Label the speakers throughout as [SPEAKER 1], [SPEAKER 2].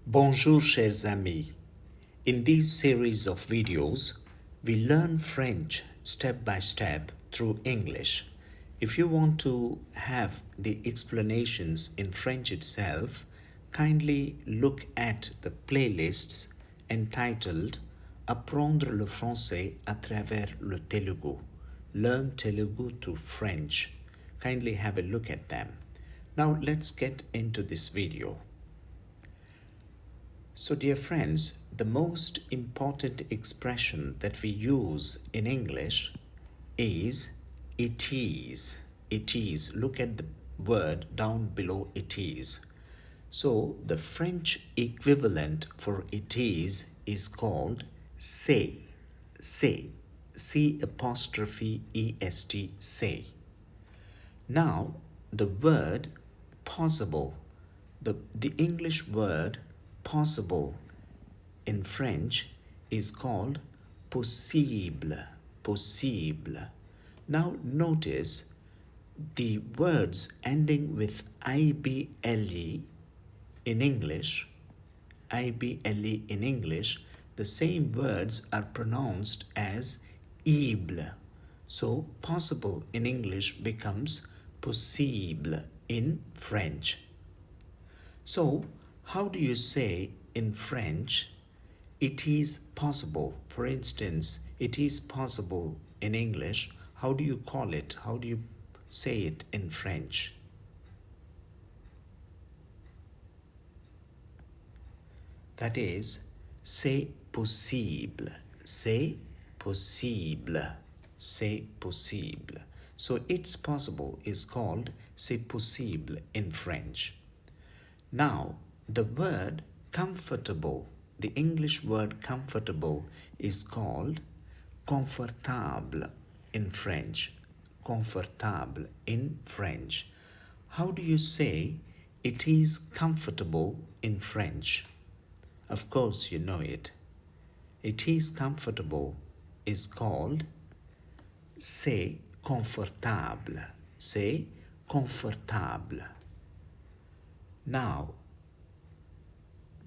[SPEAKER 1] Bonjour chers amis. In this series of videos, we learn French step by step through English. If you want to have the explanations in French itself, kindly look at the playlists entitled Apprendre le français à travers le Telugu. Learn Telugu through French. Kindly have a look at them. Now let's get into this video. So dear friends, the most important expression that we use in English is it is. It is. Look at the word down below it is. So the French equivalent for it is called c'est. C'est. C apostrophe E-S-T, say. Now the word possible, the English word possible in French is called possible. Possible. Now notice the words ending with IBLE in English, IBLE in English, the same words are pronounced as ible. So possible in English becomes possible in French. So how do you say in French, it is possible? For instance, it is possible in English. How do you call it? How do you say it in French? That is, c'est possible. C'est possible. C'est possible. So it's possible is called c'est possible in French. Now, the word comfortable, the English word comfortable is called confortable in French. Confortable in French. How do you say it is comfortable in French? Of course you know it. It is comfortable is called c'est confortable. C'est confortable. Now,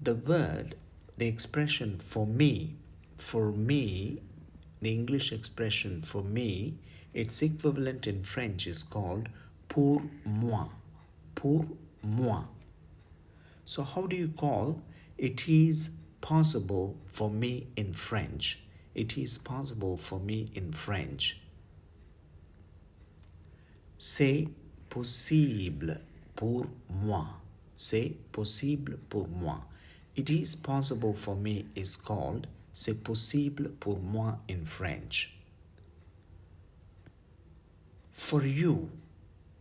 [SPEAKER 1] the word, the expression for me, the English expression for me, its equivalent in French is called pour moi. Pour moi. So how do you call it is possible for me in French? It is possible for me in French. C'est possible pour moi. C'est possible pour moi. It is possible for me is called c'est possible pour moi in French. For you,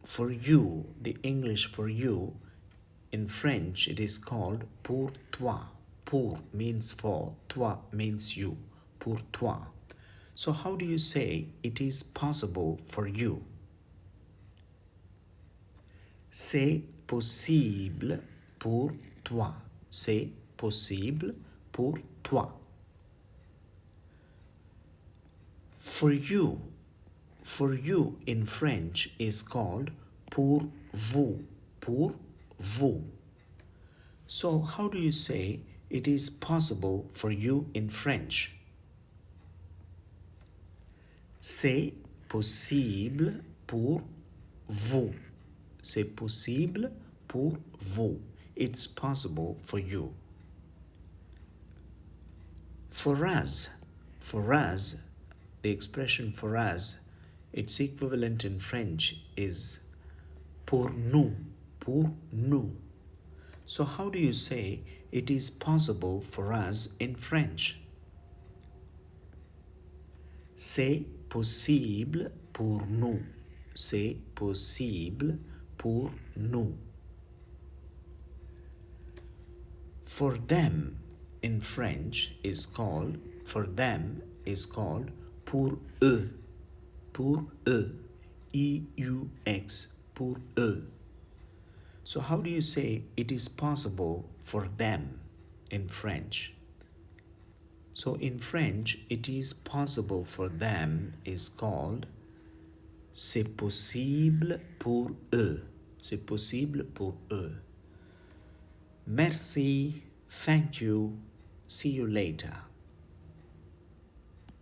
[SPEAKER 1] the English for you, in French it is called pour toi. Pour means for, toi means you. Pour toi. So how do you say it is possible for you? C'est possible pour toi. C'est possible pour toi. For you in French is called pour vous. Pour vous. So how do you say it is possible for you in French? C'est possible pour vous. C'est possible pour vous. It's possible for you. For us, the expression for us, its equivalent in French is pour nous. Pour nous. So how do you say it is possible for us in French? C'est possible pour nous. C'est possible pour nous. For them in French is called, for them is called pour eux. Pour eux. E-U-X. Pour eux. So how do you say it is possible for them in French? So in French, it is possible for them is called c'est possible pour eux. C'est possible pour eux. Merci. Thank you. See you later.